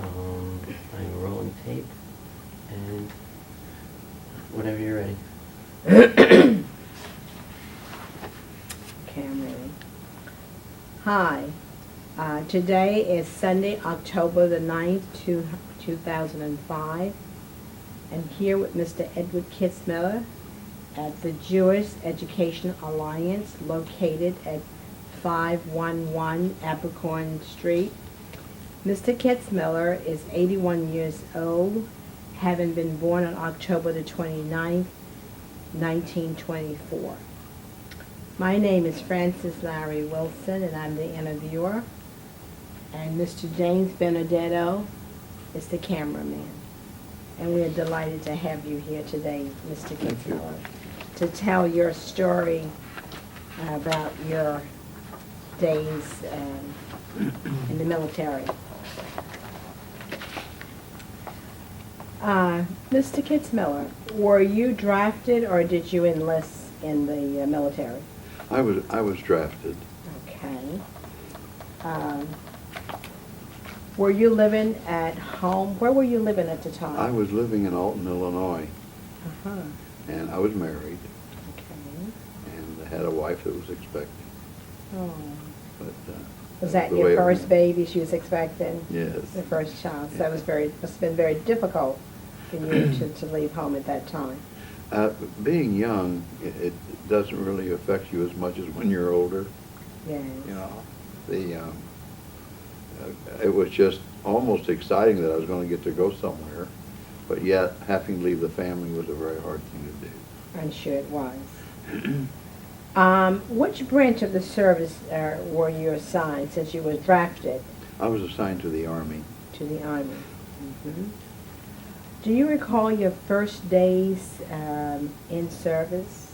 I'm rolling tape, and whenever you're ready. Okay, I'm ready. Hi. Today is Sunday, October the 9th, 2005. I'm here with Mr. Edward Kitzmiller at the Jewish Education Alliance located at 511 Abercorn Street. Mr. Kitzmiller is 81 years old, having been born on October the 29th, 1924. My name is Frances Larry Wilson, and I'm the interviewer. And Mr. James Benedetto is the cameraman. And we are delighted to have you here today, Mr. Kitzmiller, to tell your story about your days in the military. Mr. Kitzmiller, were you drafted or did you enlist in the military? I was drafted. Okay. Were you living at home? Where were you living at the time? I was living in Alton, Illinois, Uh-huh. and I was married, Okay. and I had a wife that was expecting. Oh. But Was that the your way it first went. baby she was expecting? Yes. The first child. So that must have been very difficult for you to leave home at that time. Being young, it doesn't really affect you as much as when you're older. Yes. You know, it was just almost exciting that I was going to get to go somewhere, but yet having to leave the family was a very hard thing to do. I'm sure it was. Which branch of the service were you assigned since you were drafted I was assigned to the Army. to the Army? Do you recall your first days in service?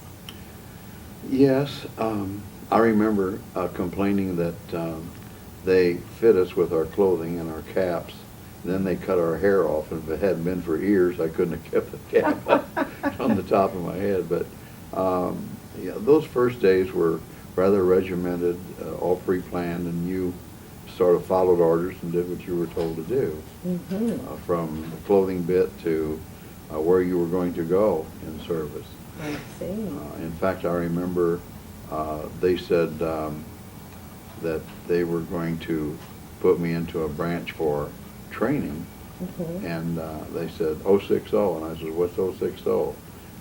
Yes, I remember complaining that they fit us with our clothing and our caps. Then they cut our hair off, and if it hadn't been for ears, I couldn't have kept the cap on the top of my head. But yeah, those first days were rather regimented, all pre-planned, and you sort of followed orders and did what you were told to do. From the clothing bit to where you were going to go in service. I see. In fact, I remember they said that they were going to put me into a branch for training, and they said 060, and I said, what's 060?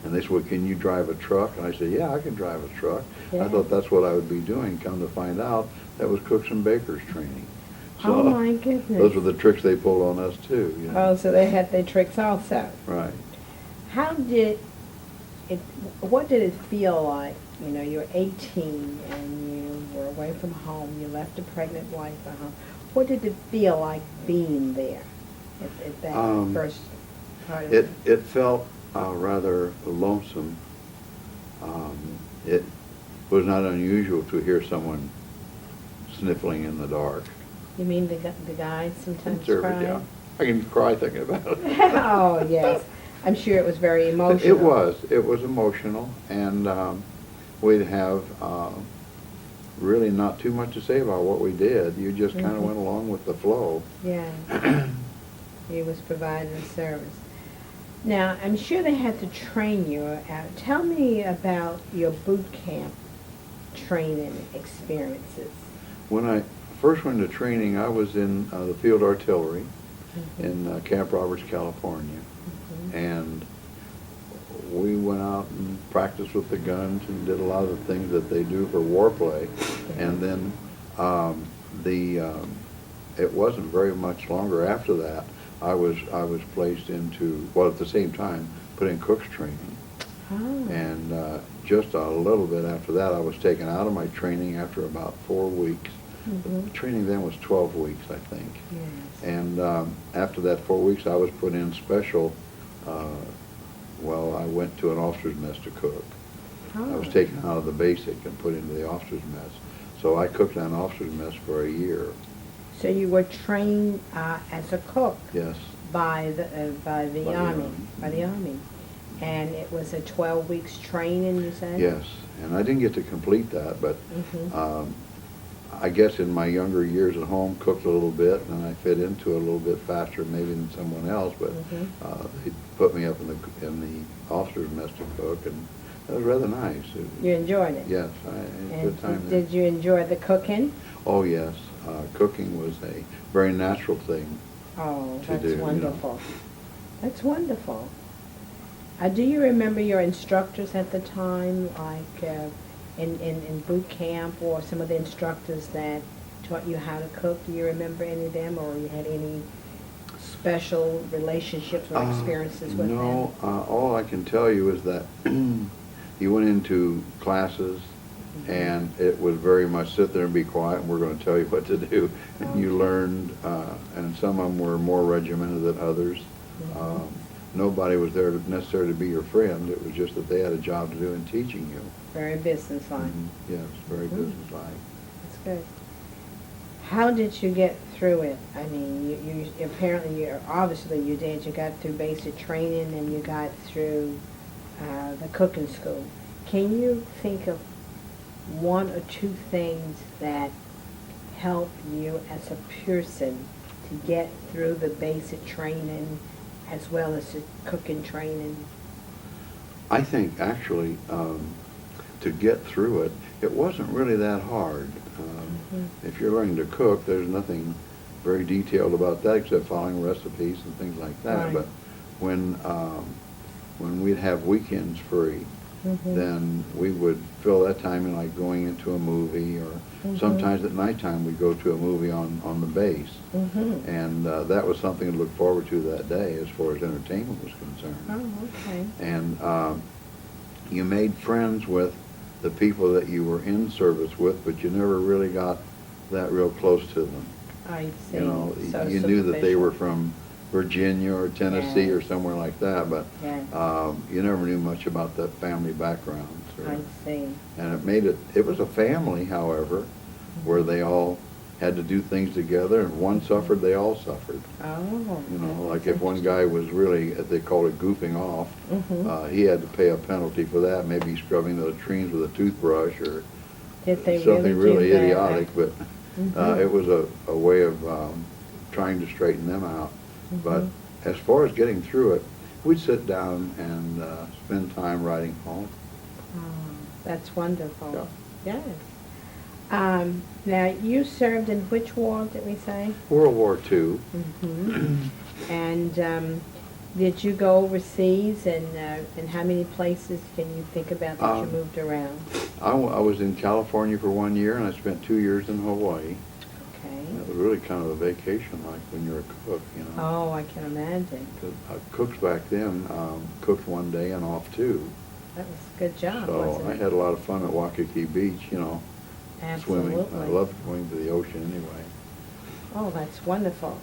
And they said, well, can you drive a truck? And I said, yeah, I can drive a truck. Yeah. I thought that's what I would be doing. Come to find out, that was cooks and bakers training. Oh, my goodness. Those were the tricks they pulled on us too. You know? Oh, so they had their tricks also. Right. What did it feel like? You know, you're 18 and you were away from home. You left a pregnant wife at home. What did it feel like being there at that first part of it? It felt rather lonesome. It was not unusual to hear someone sniffling in the dark. You mean the guys sometimes Service, cry? yeah. I can cry thinking about it. Oh, yes. I'm sure it was very emotional. It was emotional, and we'd have really not too much to say about what we did. You just kind of went along with the flow. Yeah. He was providing a service. Now, I'm sure they had to train you. Tell me about your boot camp training experiences. When I first went to training, I was in the field artillery in Camp Roberts, California. And we went out and practiced with the guns and did a lot of the things that they do for war play. And then it wasn't very much longer after that. I was placed into, well, at the same time, put in cook's training. Oh. And just a little bit after that, I was taken out of my training after about 4 weeks. The training then was 12 weeks, I think. Yes. And after that 4 weeks, I was put in special. I went to an officer's mess to cook. Oh. I was taken out of the basic and put into the officer's mess. So I cooked in an officer's mess for a year. So you were trained as a cook? Yes. By the Army. And it was a 12 weeks training, you said? Yes, and I didn't get to complete that, but I guess in my younger years at home, cooked a little bit, and I fit into it a little bit faster maybe than someone else, but they put me up in the officers' mess to cook, and that was rather nice. You enjoyed it? Yes, I had a good time there. Did you enjoy the cooking? Oh, yes. Cooking was a very natural thing. Oh, to that's do, you know. wonderful. That's wonderful. Do you remember your instructors at the time, like in boot camp, or some of the instructors that taught you how to cook? Do you remember any of them, or you had any special relationships or experiences with them? No, all I can tell you is that you went into classes, and it was very much sit there and be quiet, and we're going to tell you what to do. And you learned, and some of them were more regimented than others. Nobody was there necessarily to be your friend. It was just that they had a job to do in teaching you. Very businesslike. Yes, very businesslike. That's good. How did you get through it? I mean, you apparently, obviously you did. You got through basic training and you got through the cooking school. Can you think of one or two things that help you as a person to get through the basic training as well as the cooking training? I think actually to get through it, it wasn't really that hard. If you're learning to cook, there's nothing very detailed about that except following recipes and things like that. Right. But when we'd have weekends free, then we would fill that time in like going into a movie, or sometimes at nighttime we'd go to a movie on the base. And that was something to look forward to that day as far as entertainment was concerned. Oh, okay. And you made friends with the people that you were in service with, but you never really got that real close to them. I see. You know, So you knew that they were superficial. from Virginia or Tennessee or Yes. somewhere like that, but Yeah. you never knew much about the family backgrounds. I see. And it was a family, however, where they all had to do things together, and one suffered, they all suffered. Oh. You know, that's like if one guy was really, as they call it, goofing off, he had to pay a penalty for that, maybe scrubbing the latrines with a toothbrush or Did they something really do that? idiotic, but it was a way of trying to straighten them out. But as far as getting through it, we'd sit down and spend time writing home. Oh, that's wonderful. Yeah. Yes. Now, you served in which war, did we say? World War II. And did you go overseas, and how many places can you think about that you moved around? I was in California for 1 year, and I spent 2 years in Hawaii. Okay. It was really kind of a vacation, like when you're a cook, you know. Oh, I can imagine. 'Cause, cooks back then cooked 1 day and off 2. That was a good job, So wasn't it? I had a lot of fun at Waikiki Beach, you know, Absolutely. swimming. I loved going to the ocean anyway. Oh, that's wonderful.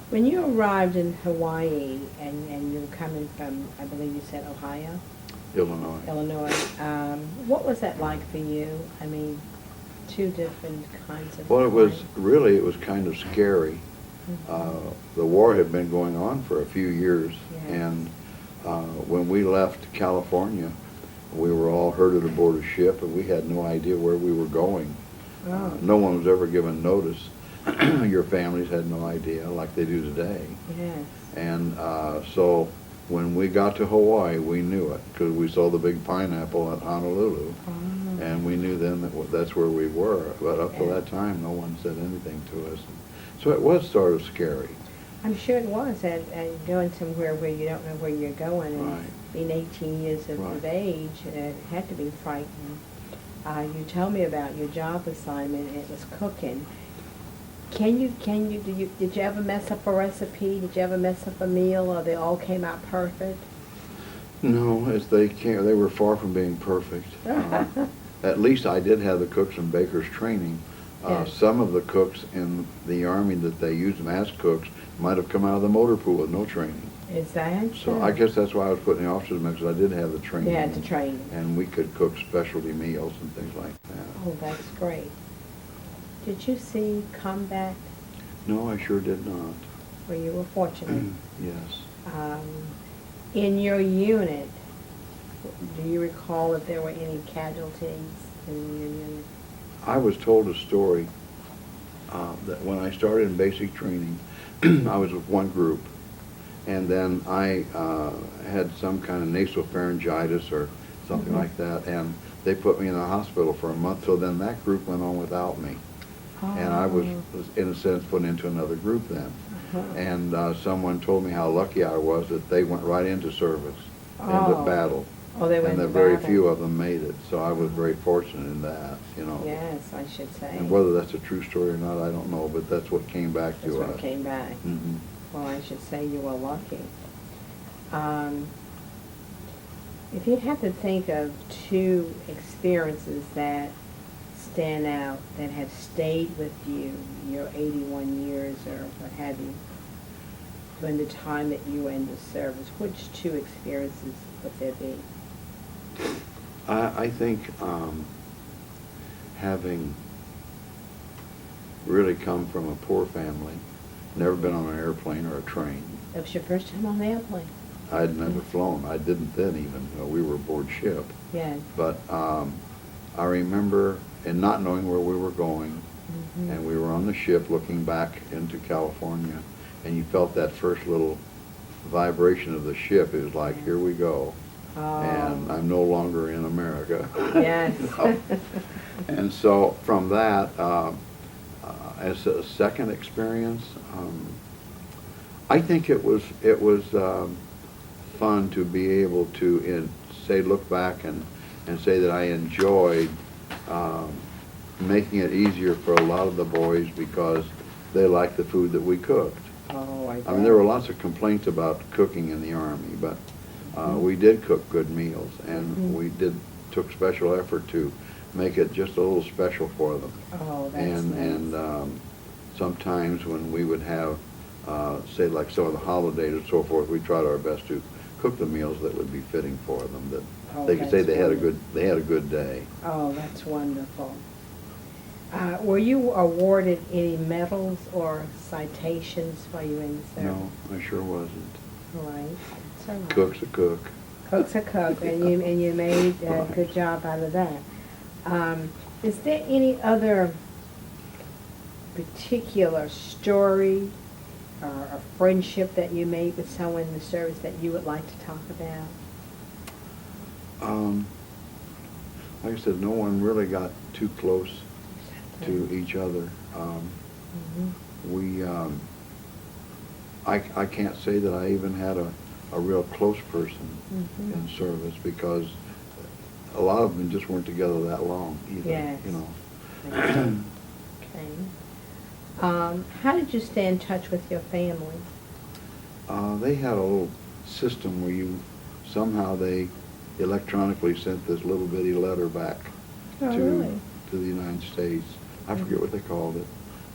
When you arrived in Hawaii and you were coming from, I believe you said Ohio, Illinois. what was that like for you? I mean, two different kinds of. Well, it was Hawaii. kind of scary. The war had been going on for a few years, Yes. and when we left California, we were all herded aboard a ship, and we had no idea where we were going. Oh. No one was ever given notice. Your families had no idea, like they do today. Yes. And so when we got to Hawaii, we knew it, because we saw the big pineapple at Honolulu. Oh. And we knew then that that's where we were. But up to Yeah. that time, no one said anything to us. So it was sort of scary. I'm sure it was, and going somewhere where you don't know where you're going, and Right. being 18 years of Right. age, it had to be frightening. You told me about your job assignment, it was cooking. Did you ever mess up a recipe? Did you ever mess up a meal, or they all came out perfect? No, they were far from being perfect. At least I did have the cooks and bakers training. Yes. Some of the cooks in the Army that they used them as cooks might have come out of the motor pool with no training. Is that? So I guess that's why I was put in the officers' mess, because I did have the training. You had to train. And we could cook specialty meals and things like that. Oh, that's great. Did you see combat? No, I sure did not. Well, you were fortunate. Yes. In your unit, Do you recall if there were any casualties in your unit? I was told a story that when I started in basic training, I was with one group, and then I had some kind of nasopharyngitis or something like that, and they put me in the hospital for a month, so then that group went on without me. And I was, in a sense, put into another group then. And someone told me how lucky I was that they went right into service, into battle. Oh, they went and into that very battle. few of them made it, so I was very fortunate in that, you know. Yes, I should say. And whether that's a true story or not, I don't know, but that's what came back to us. That's what came back. Mhm. Well, I should say you were lucky. If you had to think of two experiences that stand out, that have stayed with you, your 81 years or what have you, during the time that you were in the service, which two experiences would there be? I think having really come from a poor family, never been on an airplane or a train. That was your first time on the airplane? I'd never flown. I didn't then even. We were aboard ship. Yes. But I remember, and not knowing where we were going, and we were on the ship looking back into California, and you felt that first little vibration of the ship. It was like, here we go. Oh. And I'm no longer in America. Yes. And so from that, as a second experience, I think it was fun to be able to look back and say that I enjoyed making it easier for a lot of the boys because they liked the food that we cooked. Oh, I mean, there were lots of complaints about cooking in the Army, but we did cook good meals, and we took special effort to make it just a little special for them. Oh, that's and nice. and sometimes when we would have, say, like some of the holidays and so forth, we tried our best to cook the meals that would be fitting for them, that they could say that's they had a good day. Oh, that's wonderful. Were you awarded any medals or citations while you were in the service? No, I sure wasn't. Right. That's all right. Cook's a cook. Cook's a cook, and you made a good job out of that. Is there any other particular story or a friendship that you made with someone in the service that you would like to talk about? Like I said, no one really got too close to each other. I can't say that I even had a real close person in service because a lot of them just weren't together that long either. Yes. You know. Okay. How did you stay in touch with your family? They had a little system where somehow they electronically sent this little bitty letter back to the United States. I forget what they called it,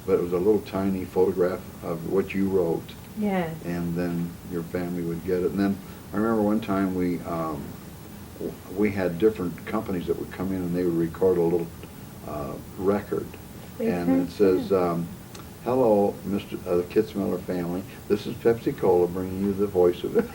but it was a little tiny photograph of what you wrote. Yes. And then your family would get it. And then I remember one time we had different companies that would come in and they would record a little record. And it says, hello, Mr. Kitzmiller family. This is Pepsi Cola bringing you the voice of it.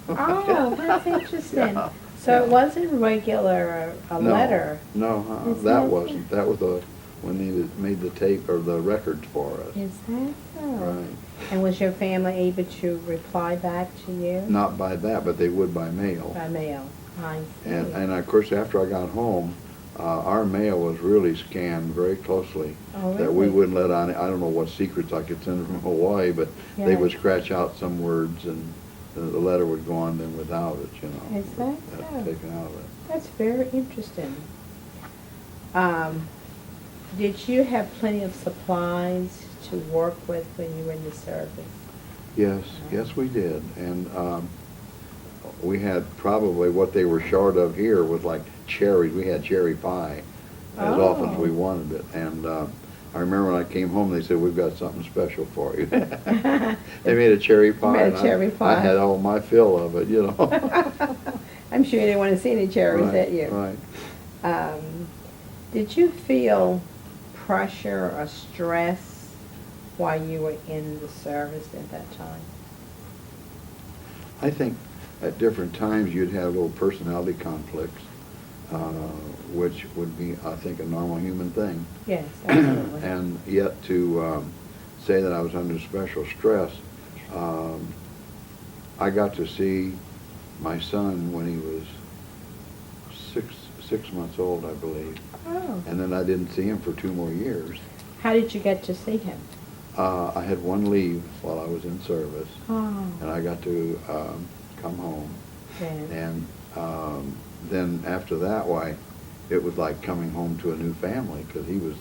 Oh, that's interesting. Yeah. So it wasn't regular, a letter. No, Is that that wasn't. That was when they made the tape or the records for us. Is that so? Right. And was your family able to reply back to you? Not by that, but they would by mail. By mail. I see. And of course, after I got home, our mail was really scanned very closely. Oh, That we really? wouldn't let on. I don't know what secrets I could send from Hawaii, but they would Yes. scratch out some words, and the letter would go on then without it. You know. Is that That's so? taken out of it. That's very interesting. Did you have plenty of supplies to work with when you were in the service? Yes, we did, and we had probably what they were short of here was like cherries. We had cherry pie as often as we wanted it, and I remember when I came home, they said, "We've got something special for you." They made a cherry pie. Made a and cherry pie. I had all my fill of it, you know. I'm sure you didn't want to see any cherries, Right, did you? Right. Did you feel pressure or stress while you were in the service at that time? I think at different times you'd have little personality conflicts, which would be, I think, a normal human thing. Yes, absolutely. And yet to say that I was under special stress, I got to see my son when he was six months old, I believe. Oh. And then I didn't see him for 2 more years. How did you get to see him? I had one leave while I was in service, Oh. and I got to come home. Yes. And then after that, why, it was like coming home to a new family, because he was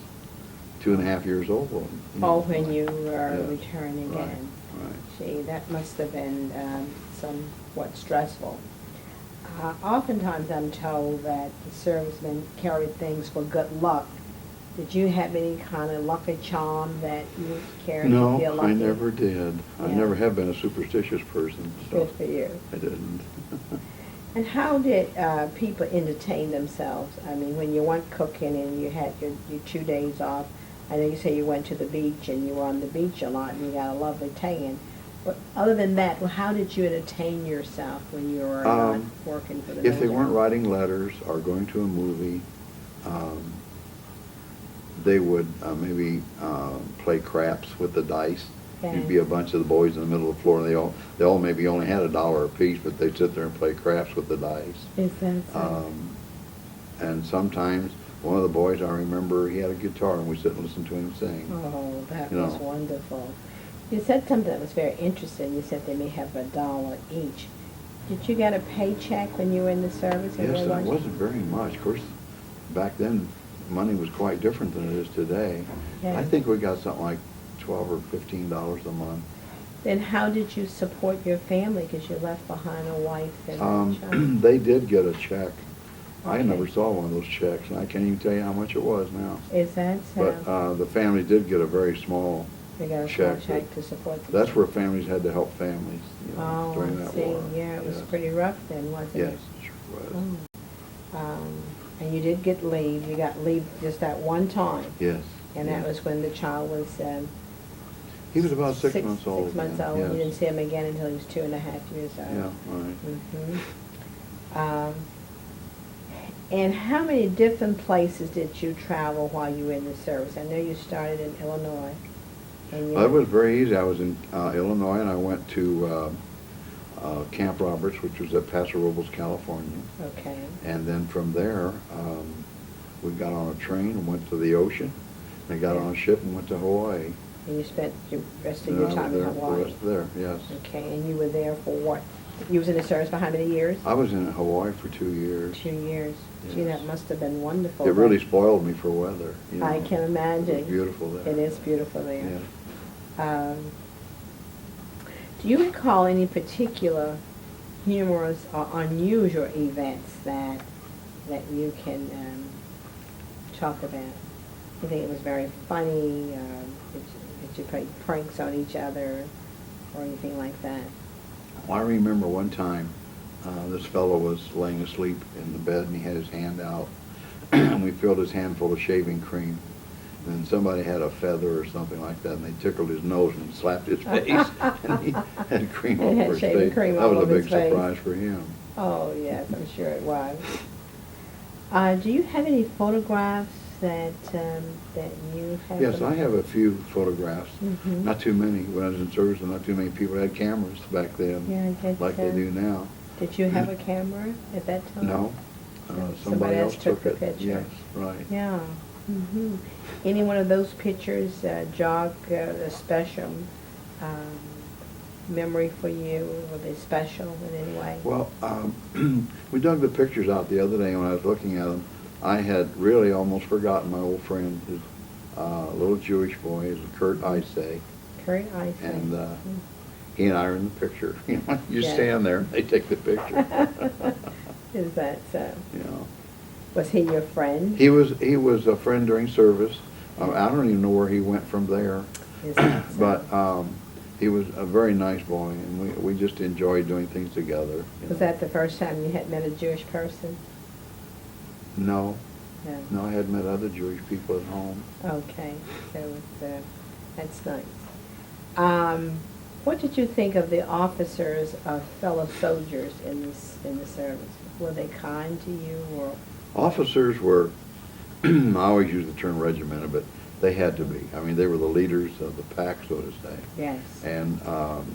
2.5 years old. When you were Yeah. returning Right, in. right. Gee, that must have been somewhat stressful. Oftentimes I'm told that the servicemen carry things for good luck. Did you have any kind of lucky charm that you carried to feel No, lucky? I never did. I Yeah. never have been a superstitious person, so Good for you. I didn't. And how did people entertain themselves? I mean, when you weren't cooking and you had your 2 days off, I know you say you went to the beach and you were on the beach a lot and you got a lovely tan. But other than that, well, how did you entertain yourself when you were not working for the If they military? weren't writing letters or going to a movie, they would maybe play craps with the dice. Okay. You'd be a bunch of the boys in the middle of the floor, and they all maybe only had $1 apiece, but they'd sit there and play craps with the dice. Is that so? And sometimes one of the boys, I remember, he had a guitar, and we sit and listen to him sing. Oh, that You was know. wonderful. You said something that was very interesting. You said they may have $1 each. Did you get a paycheck when you were in the service? or Yes, where and it was you? wasn't very much. Of course, back then, money was quite different than it is today. Yeah. I think we got something like $12 or $15 a month. Then how did you support your family? Because you left behind a wife and a child. They did get a check. I Okay. never saw one of those checks, and I can't even tell you how much it was now. Is that so? But the family did get a very small They got a small check. check to support them. That's where families had to help families, you know, Oh, during I that see. war. Yeah, it was Yes. pretty rough then, wasn't Yes, it? it sure was. Oh. And you did get leave. You got leave just that one time. Yes. And that yes. was when the child was He was about 6 months old. 6 months then, old. You yes. didn't see him again until he was 2.5 years old. Yeah, right. And how many different places did you travel while you were in the service? I know you started in Illinois. And you Well, it was very easy. I was in Illinois, and I went to Camp Roberts, which was at Paso Robles, California. Okay. And then from there, we got on a train and went to the ocean. And got on a ship and went to Hawaii. And you spent the rest of And your I time was in there for the Hawaii? rest there, yes. Okay, and you were there for what? You was in the service for how many years? I was in Hawaii for 2 years. 2 years. Gee, Yes. that must have been wonderful. It really spoiled me for weather. You know. I can imagine. It was beautiful there. It is beautiful there. Yeah. Do you recall any particular humorous or unusual events that you can talk about? You think it was very funny? Did you play pranks on each other or anything like that? Well, I remember one time, this fellow was laying asleep in the bed, and he had his hand out, and we filled his hand full of shaving cream. And then somebody had a feather or something like that, and they tickled his nose and slapped his face, and he had cream He all had over his shaving face. cream That all was a over big his face. surprise for him. Oh, yes, I'm sure it was. Do you have any photographs that you have? Yes, I have a few photographs. Mhm. Not too many. When I was in service, not too many people had cameras back then, Yeah, I guess like they so. do now. Did you have a camera at that time? No, No, somebody else took the it. picture. Yes, right. Yeah. Any one of those pictures jog a special memory for you? Were they special in any way? Well, we dug the pictures out the other day when I was looking at them. I had really almost forgotten my old friend, his little Jewish boy, is Kurt Isay, Kurt Isay. and he and I are in the picture. You know, you Yeah. stand there, they take the picture. Is that so? You know, Was he your friend? he was a friend during service. I don't even know where he went from there, Is that so? but he was a very nice boy, and we just enjoyed doing things together. You Was know. that the first time you had met a Jewish person? No, No. no, I had met other Jewish people at home. Okay, so it's, that's nice. What did you think of the officers of fellow soldiers in the service? Were they kind to you, or? Officers were, I always use the term regimented, but they had to be. I mean, they were the leaders of the pack, so to say. Yes. And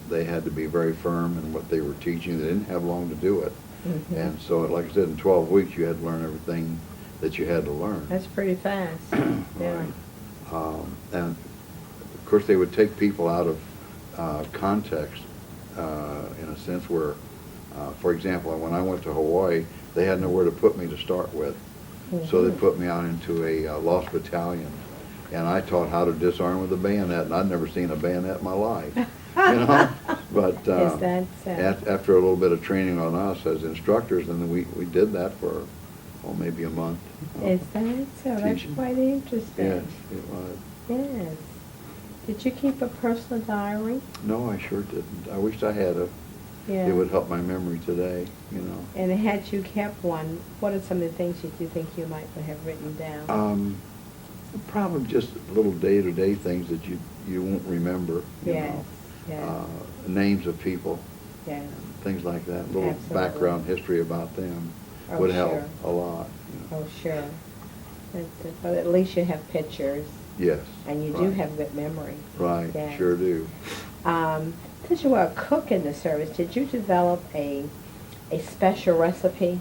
they had to be very firm in what they were teaching. They didn't have long to do it. Mhm. And so, like I said, in 12 weeks, you had to learn everything that you had to learn. That's pretty fast. Yeah. Right. And, of course, they would take people out of context in a sense where, for example, when I went to Hawaii, they had nowhere to put me to start with. So they put me out into a lost battalion. And I taught how to disarm with a bayonet, and I'd never seen a bayonet in my life, you know. But Is that so? after a little bit of training on us as instructors, and then we did that for maybe a month. Is that so? That's Teaching. quite interesting. Yes, it was. Yes. Did you keep a personal diary? No, I sure didn't. I wished I had a. Yeah. It would help my memory today, you know. And had you kept one, what are some of the things that you think you might have written down? Probably just little day-to-day things that you won't remember, you Yes, know. yes. Names of people, Yes. things like that. Little Absolutely. background history about them Oh, would help sure. a lot. You know. Oh, sure. But at least you have pictures, Yes. and you do right. have good memory. Right, Yes. sure do. Since you were a cook in the service, did you develop a special recipe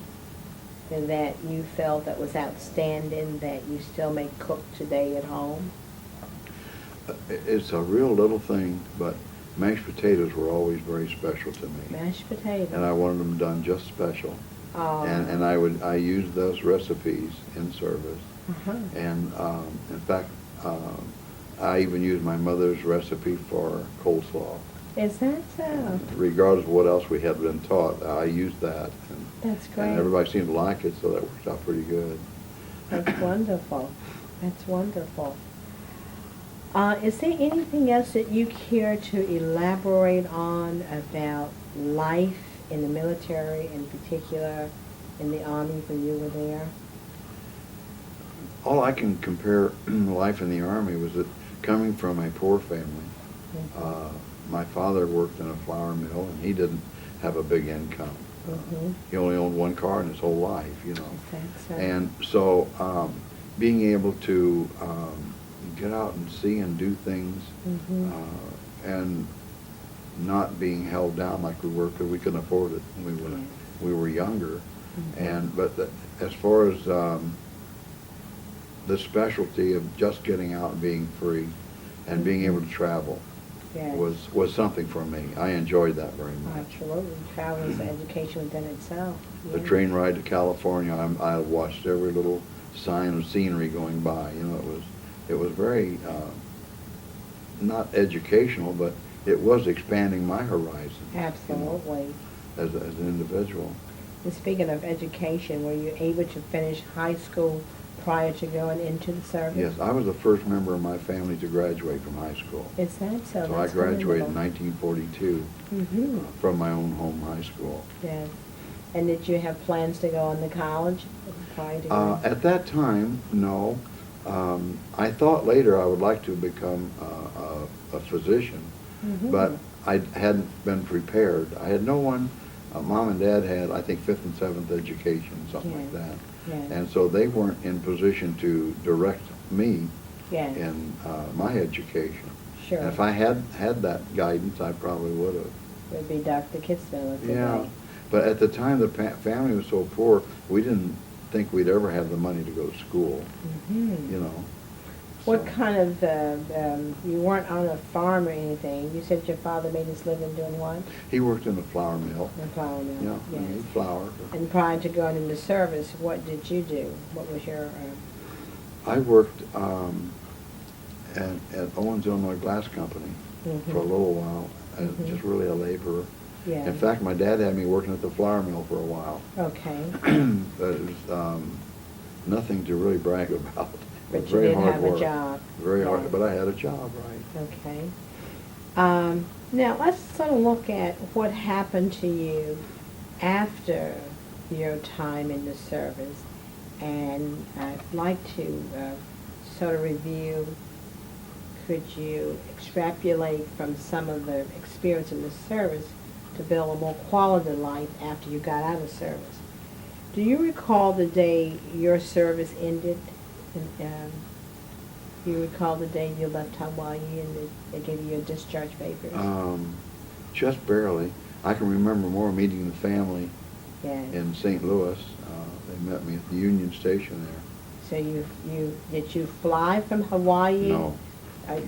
that you felt that was outstanding that you still may cook today at home? It's a real little thing, but mashed potatoes were always very special to me. Mashed potatoes. And I wanted them done just special. Oh. And I used those recipes in service. Uh-huh. And in fact, I even used my mother's recipe for coleslaw. Is that so? Regardless of what else we had been taught, I used that. And, That's great. And everybody seemed to like it, so that worked out pretty good. That's wonderful. That's wonderful. Is there anything else that you care to elaborate on about life in the military, in particular in the Army when you were there? All I can compare life in the Army was that coming from a poor family, my father worked in a flour mill, and he didn't have a big income. Mm-hmm. He only owned one car in his whole life, you know. That's so. And so being able to get out and see and do things Mhm. and not being held down like we were because we couldn't afford it when we were younger. Mhm. But as far as the specialty of just getting out and being free and being able to travel Yes. was something for me. I enjoyed that very much. Absolutely. Travel is education within itself. The Yeah. train ride to California, I watched every little sign of scenery going by. You know, it was very not educational, but it was expanding my horizon. Absolutely. As an individual. And speaking of education, were you able to finish high school prior to going into the service? Yes, I was the first member of my family to graduate from high school. Is that so? So I graduated in 1942 Mm-hmm. from my own home high school. Yes. And did you have plans to go on to college prior to going? At that time, no. I thought later I would like to become a physician, Mhm. but I hadn't been prepared. I had no one. Mom and Dad had, I think, 5th and 7th education, something like Yes. that. Yes. And so they weren't in position to direct me Yes. in my education. Sure. And if I had that guidance, I probably would have. Would be Dr. Kitzmiller today. Yeah. But at the time, the family was so poor, we didn't think we'd ever have the money to go to school, Mhm. you know. What So- kind of, you weren't on a farm or anything. You said your father made his living doing what? He worked in a flour mill. A flour mill. Yeah, Yes. he made flour. And prior to going into service, what did you do? What was your, I worked at Owens, Illinois Glass Company for a little while, as Mhm. just really a laborer. yeah. In fact, my dad had me working at the flour mill for a while. Okay. But it was nothing to really brag about. It But was you very did hard have work. a job. Very Yeah. hard, but I had a job, right. Okay. Now, let's sort of look at what happened to you after your time in the service. And I'd like to sort of review could you extrapolate from some of the experience in the service to build a more quality life after you got out of service? Do you recall the day your service ended? And, do you recall the day you left Hawaii and they gave you your discharge papers? Just barely. I can remember more meeting the family Yes. in St. Louis. They met me at the Union Station there. So did you fly from Hawaii? No,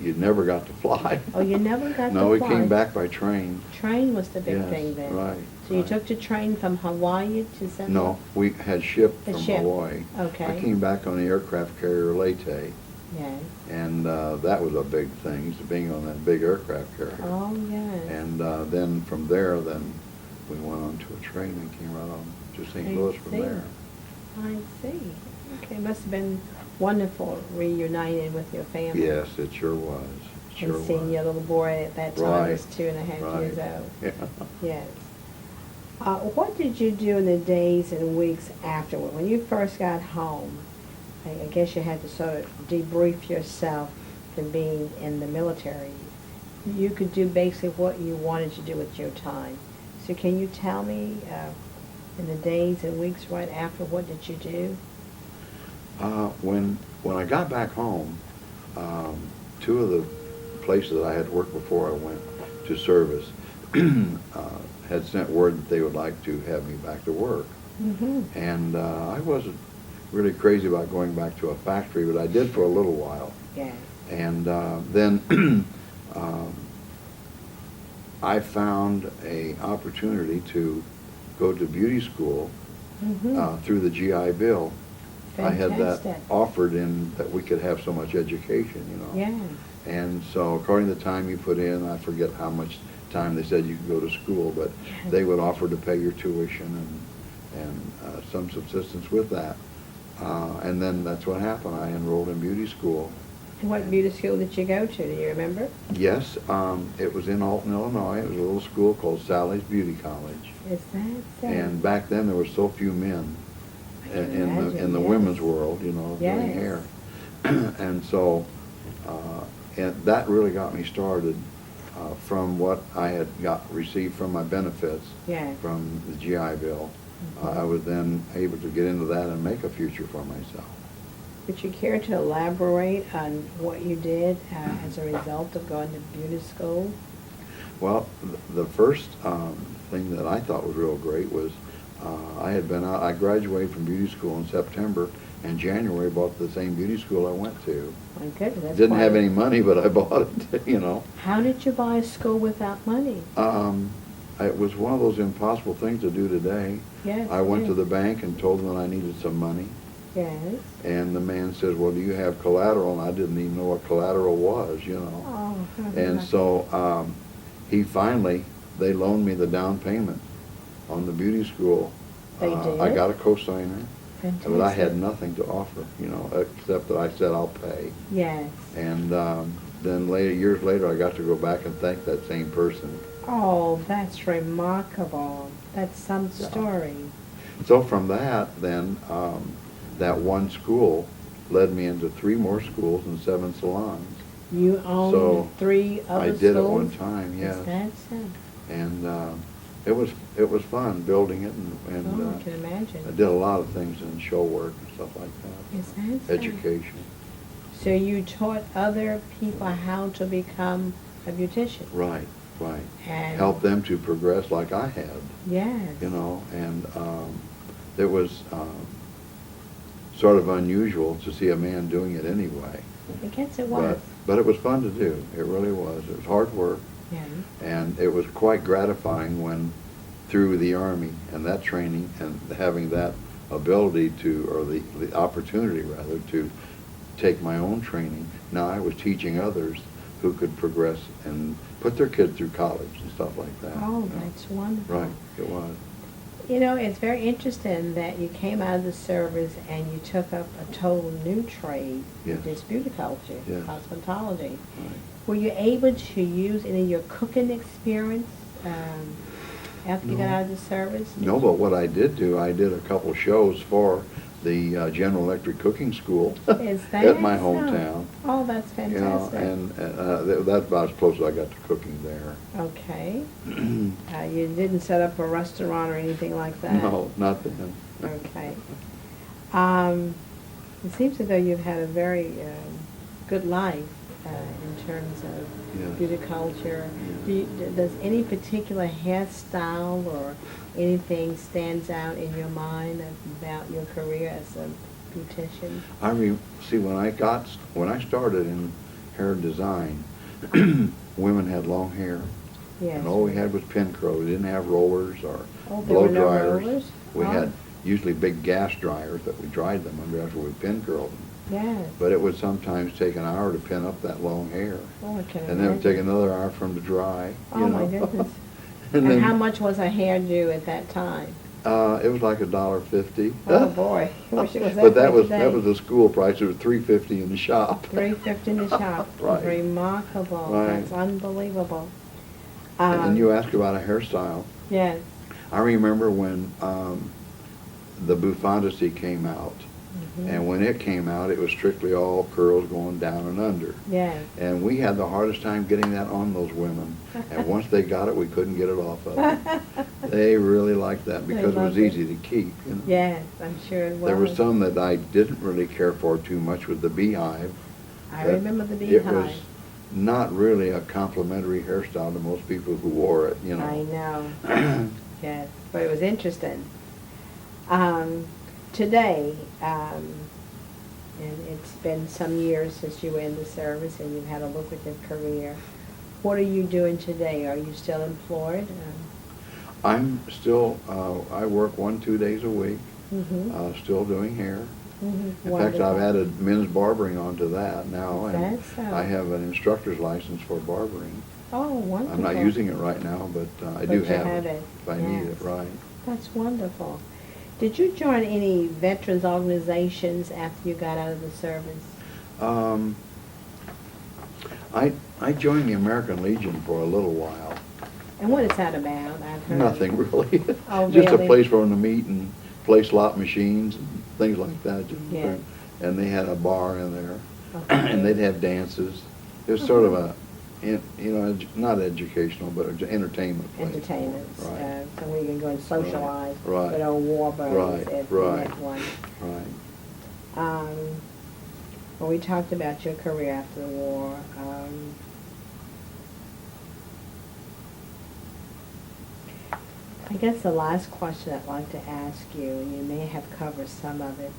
you never got to fly. Oh, you never got No, to we fly? came back by train. Train was the big Yes, thing then. right, So you right. took the train from Hawaii to San No, we had shipped A from ship. Hawaii. Okay. I came back on the aircraft carrier Leyte, Yes. and that was a big thing, being on that big aircraft carrier. Oh, yes. And then from there, then we went on to a train and came right on to St. I Louis from see. there. I see. Okay, it must have been wonderful reunited with your family. Yes, it sure was. It sure And seeing your was. little boy at that time Right, was 2.5 right. years old. Yeah. Yes. What did you do in the days and weeks afterward? When you first got home, I guess you had to sort of debrief yourself from being in the military. You could do basically what you wanted to do with your time. So can you tell me, in the days and weeks right after, what did you do? When I got back home, two of the places that I had worked before I went to service had sent word that they would like to have me back to work. Mm-hmm. And I wasn't really crazy about going back to a factory, but I did for a little while. Yes. And then I found a opportunity to go to beauty school Mm-hmm. through the GI Bill. I had that Fantastic. offered in that we could have so much education, you know. Yes. And so according to the time you put in, I forget how much time they said you could go to school, but Yes. they would offer to pay your tuition and some subsistence with that. And then that's what happened. I enrolled in beauty school. And what beauty school did you go to? Do you remember? Yes, it was in Alton, Illinois. It was a little school called Sally's Beauty College. Is that so? And back then there were so few men I can in the imagine, yes. women's world, you know, doing Yes. hair. And so, and that really got me started from what I had received from my benefits Yes. from the GI Bill. Mhm. I was then able to get into that and make a future for myself. Would you care to elaborate on what you did as a result of going to beauty school? Well, the first thing that I thought was real great was I had been out, I graduated from beauty school in September, and January bought the same beauty school I went to. My goodness, that's Didn't quite have a- any money, but I bought it, you know. How did you buy a school without money? It was one of those impossible things to do today. Yes. I went to yes. the bank and told them that I needed some money, Yes. and the man says, "Well, do you have collateral?" And I didn't even know what collateral was, you know. Oh. And so they loaned me the down payment on the beauty school. They I did? got a cosigner, Fantastic. but I had nothing to offer, you know, except that I said I'll pay. Yes. And then years later, I got to go back and thank that same person. Oh, that's remarkable. That's some Yeah. story. So from that, then, that one school led me into 3 more schools and 7 salons. You owned So, 3 other I schools? did at one time, yes. Is that so? And it was fun building it, and Oh, I can imagine. I did a lot of things in show work and stuff like that. Is that so? Education. So you taught other people how to become a beautician? Right, right. And Help them to progress like I had, Yes. you know, and it was sort of unusual to see a man doing it anyway. I guess it was. But it was fun to do. It really was. It was hard work. Yeah. And it was quite gratifying when, through the Army and that training and having that ability to, or the opportunity rather, to take my own training, now I was teaching others who could progress and put their kids through college and stuff like that. Oh, you know. that's wonderful. Right, it was. You know, it's very interesting that you came out of the service and you took up a total new trade, Yes. this beauty culture, Yes. cosmetology. Right. Were you able to use any of your cooking experience after you got No. out of the service? No, but what I did do, I did a couple shows for the General Electric cooking school Is that at my so? hometown. Oh, that's You know, fantastic. and that's about as close as I got to cooking there. Okay. You didn't set up a restaurant or anything like that? No, not then. Okay. It seems as though you've had a very good life in terms of Yes. beauty culture. Yes. Does any particular hairstyle or anything stands out in your mind about your career as a beautician? See, when I started in hair design, women had long hair. Yes. And all we had was pin curl. We didn't have rollers or Oh, there blow were no dryers. rollers? We Oh. had usually big gas dryers that we dried them under after we pin curled them. Yes. But it would sometimes take an hour to pin up that long hair. Oh, I can And then it would take imagine. another hour for them to dry. Oh, you my know. goodness. and And then, how much was a hairdo at that time? It was like $1.50. Oh, boy. I wish it was that But that way was today. the school price. It was $3.50 in the shop. $3.50 in the shop. Right. Remarkable. Right. That's unbelievable. And you asked about a hairstyle. Yes. I remember when the Buffondacy came out. Mhm. And when it came out, it was strictly all curls going down and under. Yes. And we had the hardest time getting that on those women. And once they got it, we couldn't get it off of them. They really liked that They because it was loved it. easy to keep. You know? Yes, I'm sure it was. There were some that I didn't really care for too much with the beehive. I that remember the It was beehive. not really a complimentary hairstyle to most people who wore it, you know. I know. Yes, but it was interesting. Today, and it's been some years since you were in the service and you've had a lucrative career. What are you doing today? Are you still employed? I'm still, I work 1-2 days a week, Mm-hmm. still doing hair. Mm-hmm. In fact, I've added men's barbering onto that now, and That's so. I have an instructor's license for barbering. Oh, wonderful. I'm not using it right now, but I But do you have have it it, if I need yes. it, right. That's wonderful. Did you join any veterans organizations after you got out of the service? I joined the American Legion for a little while. And what is that about? I've heard. Nothing really. Oh, Just a really? place for them to meet and play slot machines and things like that. Yes. And they had a bar in there, Okay. and they'd have dances. It was sort of a, not educational, but an entertainment place. Entertainment, Right. so we can go and socialize Right. with old Warburgs Right, at right. that one. Right. Well, we talked about your career after the war. I guess the last question I'd like to ask you, and you may have covered some of it,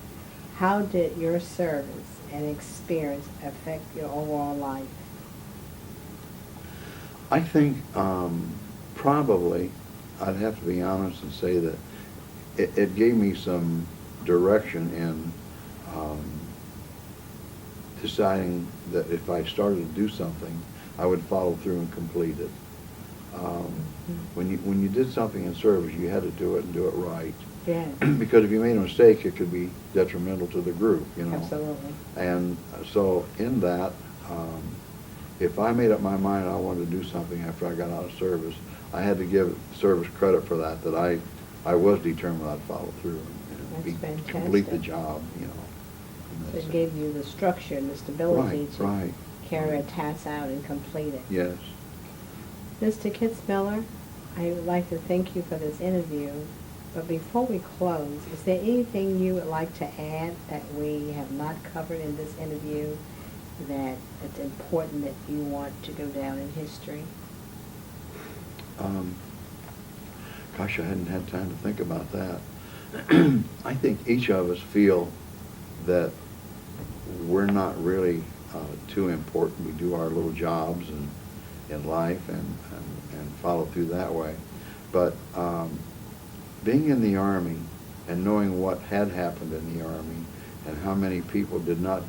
how did your service and experience affect your overall life? I think probably I'd have to be honest and say that it gave me some direction in deciding that if I started to do something, I would follow through and complete it. When you did something in service, you had to do it and do it right. Yeah, Because if you made a mistake, it could be detrimental to the group, you know. absolutely. And so in that, if I made up my mind I wanted to do something after I got out of service, I had to give service credit for that, that I was determined I'd follow through and That's complete the fantastic. job, you know. And So that's it gave you the structure and the stability Right, to right. carry a task out and complete it. Yes. Mr. Kitzmiller, I would like to thank you for this interview, but before we close, is there anything you would like to add that we have not covered in this interview that it's important that you want to go down in history? Gosh, I hadn't had time to think about that. I think each of us feel that we're not really too important. We do our little jobs and in life and follow through that way. But being in the Army and knowing what had happened in the Army and how many people did not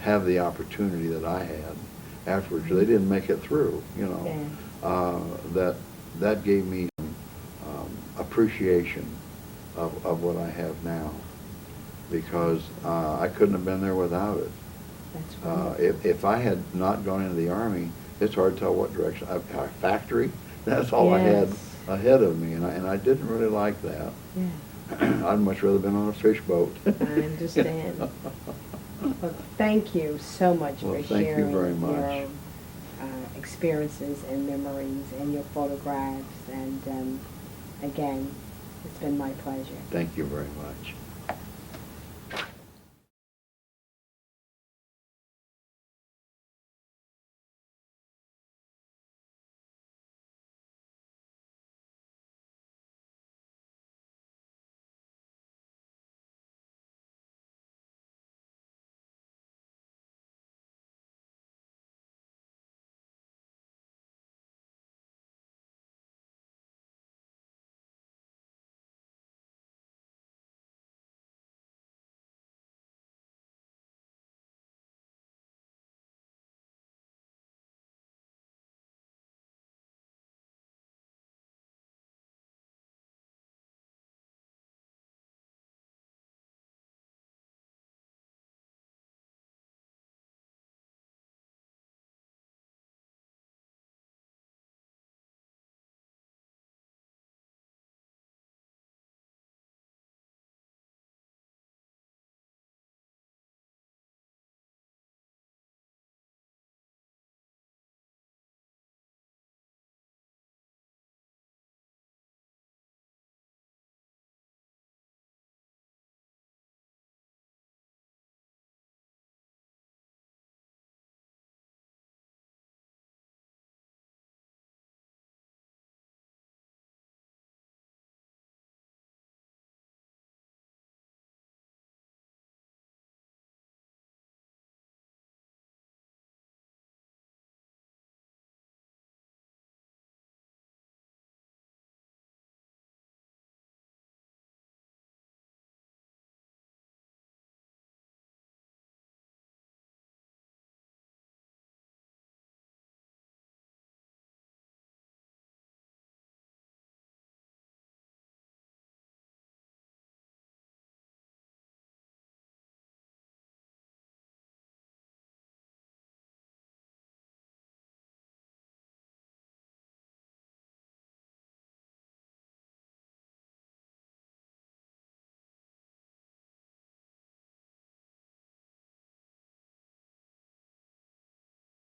have the opportunity that I had afterwards, they didn't make it through, you know. Yeah. That gave me some appreciation of what I have now, because I couldn't have been there without it. That's wonderful. If I had not gone into the Army, it's hard to tell what direction. A factory, that's all I had Yes. ahead of me, and I didn't really like that. Yeah. I'd much rather been on a fish boat. I understand. Well, thank you so much Well, for thank you sharing very much. your experiences and memories and your photographs. And again, it's been my pleasure. Thank you very much.